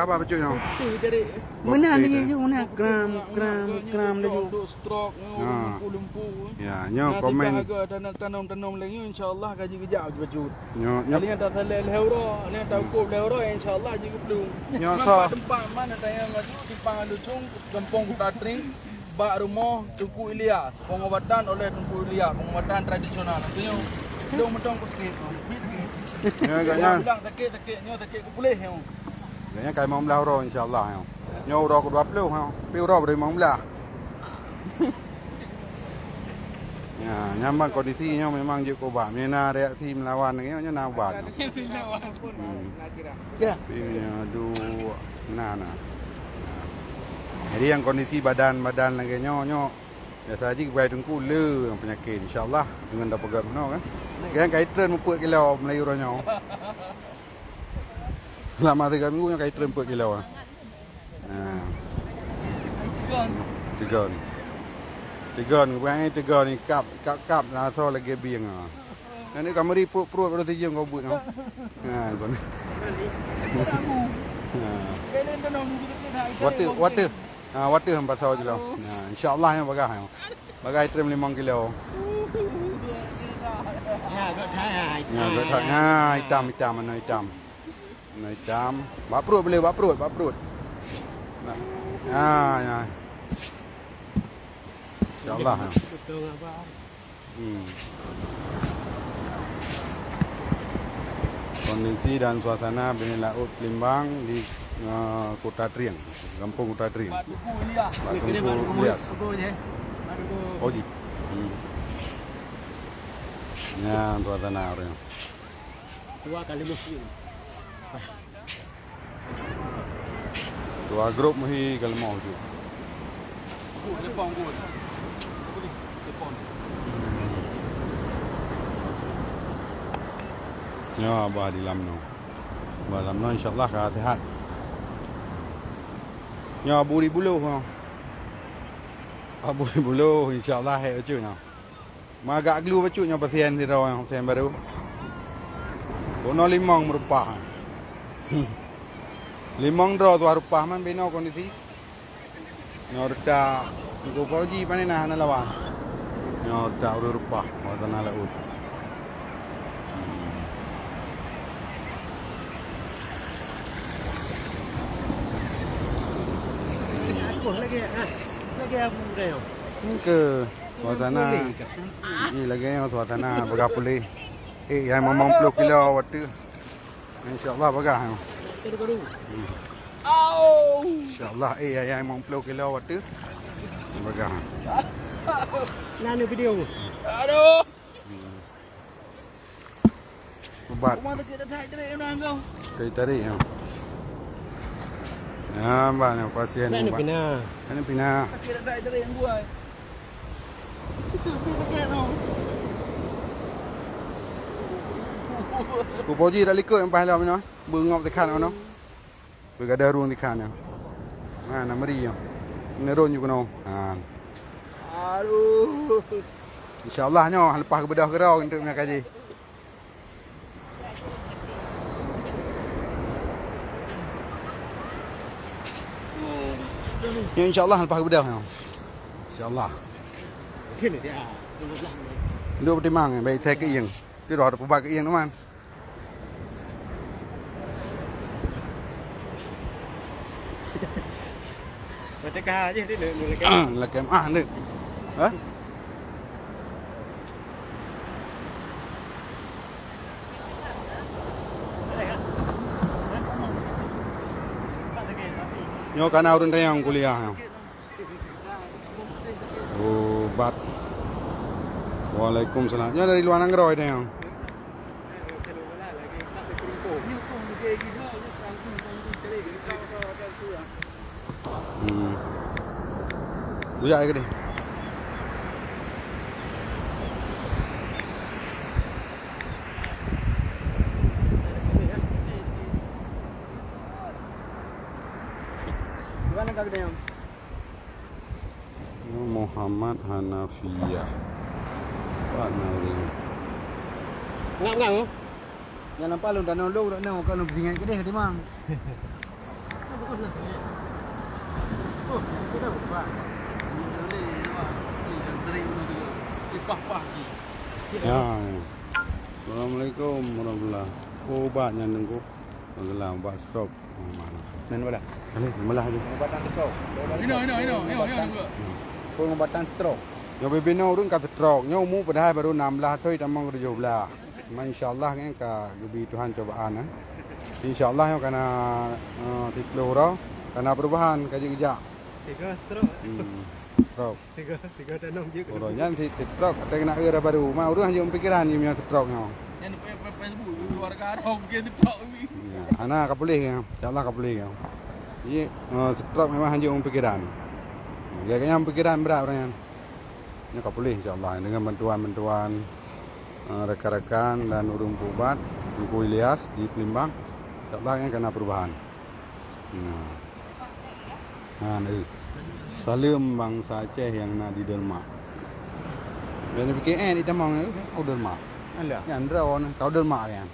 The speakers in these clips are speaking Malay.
khabar betul no. Mana dia je mana gram dia je. Stroke lempu. Ya, nyo komen. Tanam lagi insya-Allah gaji kejap baju. Nyo Kali yang tak saleh leuro, ni tak ukur leuro insya-Allah je belum. Nyo so tempat mana tayang maju di Pangalucung, Kampung Kutatring, bak rumah Tunku Ilyas, pengobatan oleh Tunku Ilyas, pengobatan tradisional. Nantinya dia mentong ke sikit. nyo agaknya. Bilang takik boleh yo. Agaknya kai mau belah ro insya-Allah yo. Nyo ro ko 20 yo. Pi ro boleh mau belah. Ya, nyaman kondisinya memang je ko ba. Mena reaksi melawan ni nyo nawan. Kira. Aduh, nah. Jadi yang kondisi badan lagi nyo biasa aja kebaik tengku le penyakit insyaallah dengan dapat pegang no kan. Kan kai train 40 kilo Melayu ro nyo. Selama 3 minggu nyo kai train 40 kilo. Nah. Tiga ni kap lah so lagi biang ah. Nanti kamu riput perut pada sejam kau buat no. Ha kon. Water. Water hang pasal je lah. Nah, insya-Allah yang bagai. Bagai trim 5 kilo. Ya, got hitam mana hitam. Mana hitam. Bak perut boleh, bak perut. Nah. Ya. Insya-Allah. Kondisi dan suasana Bini Laut Limbang di Kutatring, Kampung Kutatring. Tunku Ilyas. Oji. Ya, suasana orang. 2 kali musim. 2 grup mesti kalau mau tu. Ya, abah di Lamno. Abah Lamno insya-Allah sihat. Ya, Abu di Buluh. Abu di Buluh insya-Allah hai ucunya. Magak gelu ucunya pasien di rawang pasien baru. Bono limang merupah. Limang draw tu rupah man bina kondisi. Norda ko pauji panena na lawan. Norda rupah watana laut. Lagi apa dia? Ke suasana. Ini lagi yang suasana bagai pulih. Yang mau 10 kilo waktu. Insya-Allah bagai. InsyaAllah yang 50 kilo waktu. Bagai. Nana video. Aduh. Ubat. Kai tadi ya. Ya, banyak pasien Mana ubat. pina? Ini pina. Yang buat. Ku poji dah likut yang pahala mana? Bengok tekan mana? Bergada ruang tekan ya. Mana meri ya. Nerun juga no. Ha. Aduh. Insya-Allah nyo lepas ke bedah kerau untuk nak kaji. Ya insya-Allah lepas ke bedah nyo. Insya-Allah. Kini dia. Dua pertimbangan baik saya ke yang. Dia dah pebak ke yang teman. Macam kah aje dia lagi. Lakam ni. Ha? Nyo kana urun tayang kuliah. Bat. Waalaikumsalam. Nyo dari luar Nanggroy tayang. Buya ke ni? Mana kah dia? Muhammad Hanafiyah. Pak Nauri. Ngap. Yang nampak lu dah nolong dah nak kalau bingat ke dia mang. Ya. Assalamualaikum warahmatullahi. Oh banyak nunggu. Magelang buat stroke. Mana? Nan wala. Ini malah aja. Pengobatan stroke. Ini. Pengobatan stroke. Yo bebino run kata stroke. Nyo mu padahal baru 16 toi tamang 17. Insyaallah kan ka gebi Tuhan cobaan. Insyaallah yo kana tiploro kana perubahan kerja. Tiga stroke. Stroke. Tiga tanam je. Orangnya si stroke ada kena era baru. Mau urang hanya pikiran ni punya stroke nyo. Yang Facebook luar karong gitu tok ni. Anak kapulih ya. Insyaallah kapulih ya. Jadi stroke memang hanya pikiran. Kayaknya pikiran berat orangnya. Ini kapulih insyaallah dengan bantuan-bantuan rekan-rekan dan urung pubat Tengku Ilyas di Pelimbang. Insyaallah yang kena perubahan. Nah, salam bangsa Aceh yang nak di Denmark. Dan PKN itu mang kau Denmark. Alah. Yang drawn kau Denmark kan.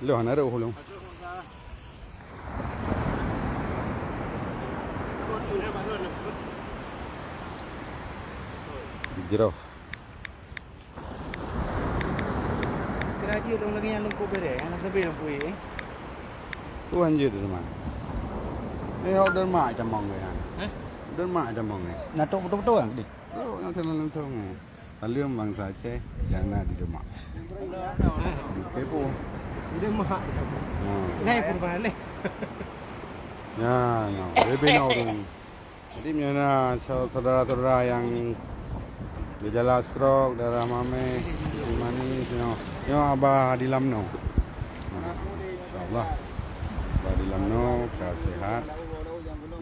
Lo hana ro hulung. Jero. Keraji dong lagi yang lengkap bere, anak tebe lengkap eh. Tu anjir Denmark. Kau Denmark itu mang kan. Denmark itu mang. Natok betul-betul kan dia. Oh, yang langsung. Salam bangsa Aceh yang nak di Denmark. Kepo. Dia mahal. Naik perubahan leh. Ya, ya. Bebino tu. Jadi mana saudara-saudara yang gejala stroke, darah mame, manis, yo abah di Lamno. Insyaallah. Abah di Lamno, sehat.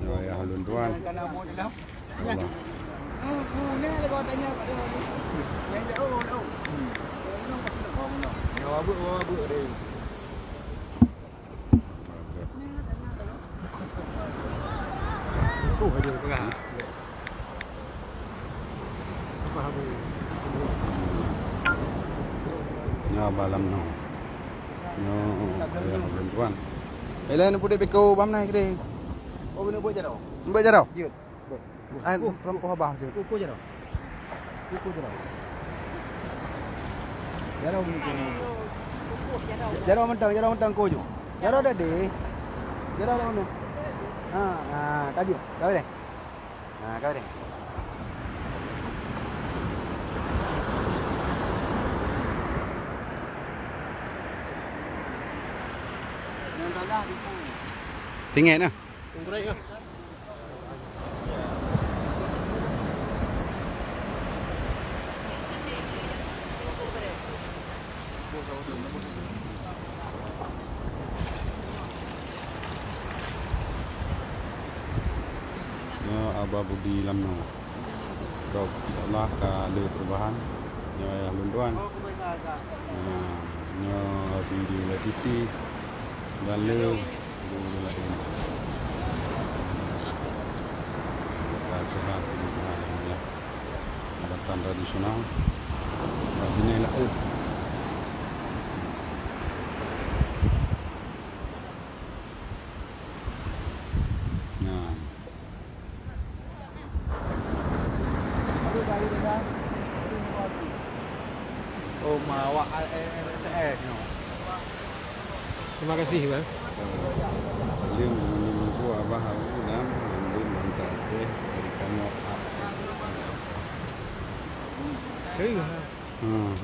Yo ya halun tuan. Insyaallah. Ni ada kau tanya kat dia. Yang dia oh. Ya wabu dia. Ada tengah. Apa habu? Ya balam no. Yo ya halun tuan. Elain putih beko bam naik deh. Oh benar buat jaro. Mbak jaro. Jut. Ai perempuan abah je. Kuku jaro. Jaro begini. Jaro mentang ko jo. Jaro dah deh. Jaro dah mana? Tadi. Kau deh. Kau deh. Yang tanah di pun. Tinggal nah. Tunggurai ke? Abah Budi Lamno. Stroke insyaallah ada perubahan. Ya lunduan. Ya video TV dan le sehat ya. Abatan tradisional. Ini lah. Nah. Oh, mawak no. Terima kasih, Bang. Beliau menunggu abah aku dan ambil bangsa Aceh dari kamu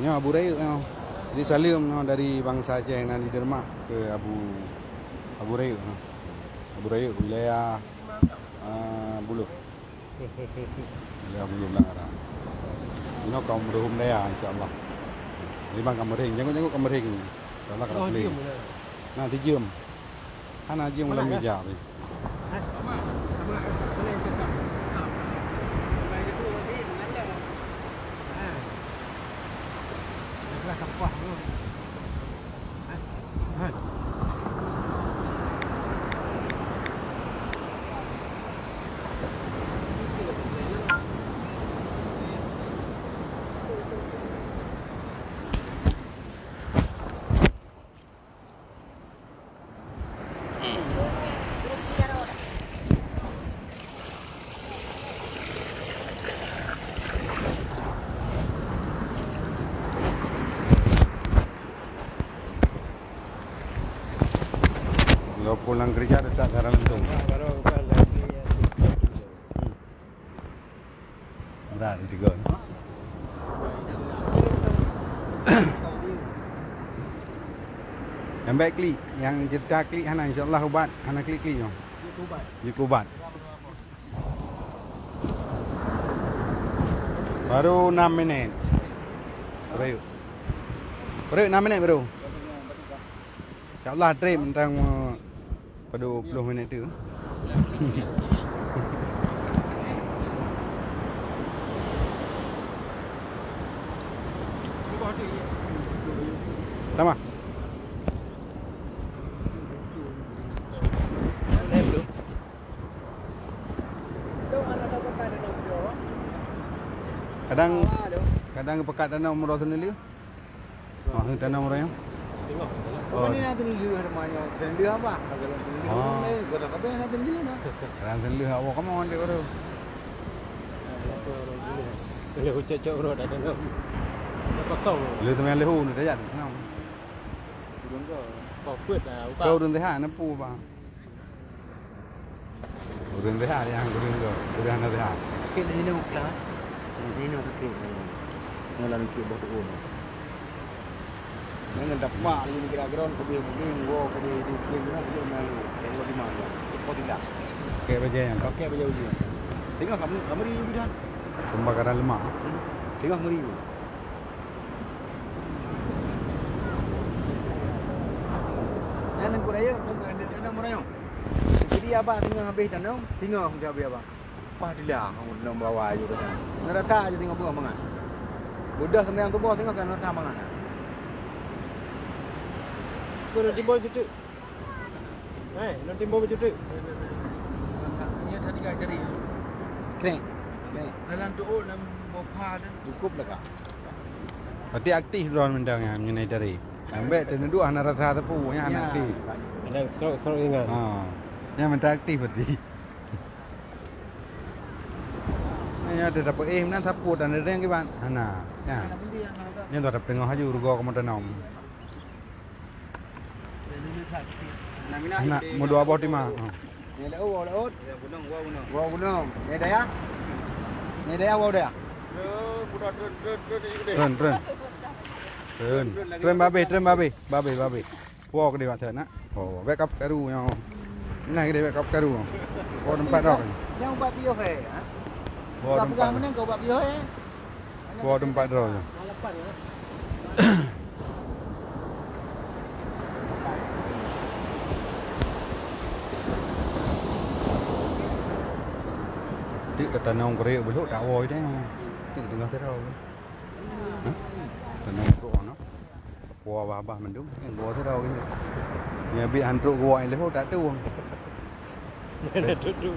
ya Abu Rayu jadi salim dari bangsa Aceh yang di Denmark ke Abu Rayu. Abu Rayu wilayah Buluh. Wilayah Buluh Langara. Ini kaum berhum daya insyaallah. Limang kamering, jenguk kamering. Insyaallah kalau boleh. Nanti jam. Ana jam dalam meja ni. pulang kerja dekat Karang Lentung. Berat itu kan. Yang baik klik, yang cerita klik hana insyaallah ubat, hana klik yo. Ubat. Baru 6 minit. Bro. Bro 6 minit bro. InsyaAllah trip tentang pada 20 minit tu. Sama. Kadang pekat tanah umur sendiri. Tanah umurnya. Oh, ini nanti dulu namanya. Dulu apa? Gua tak apa nanti dulu nah. Kadang sendiri awak kamu nanti baru. Boleh hucak orang dah dalam. Dah kosong. Lu tu yang lehu ni dah jadi. Kenapa? Kau kuat dah. Kau urun deha nampu bang. Urun deha yang urun go. Urun deha. Kek ni nak lah. Ini nak kek. Ngalan kek batu oh. Jangan dapat ini kira-kira ke dia gua ke dia di dia malu. Kalau di mana? Kau tidak. Kek baja yang. Okey baju uji. Tengok kamu di bidan. Pembakaran lemak. Tengok meri. Jangan kau raya, kau merayu. Jadi apa tengok habis tanam, tengok habis apa. Padilah kamu nak bawa aja tu kan. Nerata aja tengok bunga mangan. Budak sembahyang tu bawah tengok kan nerata mangan. Kau nak timbul cucuk. Nak timbul cucuk. Ini tadi kat jari. Kering. Dalam doa dalam bopa dah. Cukup dah kak. Berarti aktif drone mendang yang mengenai dari. Ambek dan dua anak rasa tepu yang anak aktif. Ada serok ingat. Yang mentah aktif berarti. Ini ada dapat mana sapu dan ada yang kiban. Hana. Ya. Yang tu ada tengah haju rugo kamu tanam. Anak mau dua bot lima. Ni dah awal. Gua gunung. Ni dah ya. Ni dah awal dah. Tren babe. Wah ke dia nak. Oh, backup karu yang. Nah, dia backup karu. Oh, tempat dah. Yang ubat bio he. Wah, Kau pegang tempat. mana kau ubat bio he? Wah, tempat dah. Tik kata nong kere beluk tak woi deh. Tik tengah terau. Hah? Tanam tu ono. Wah bah mendung yang gua terau ini. Ya bi hantruk gua ini leh tak tu. Duduk.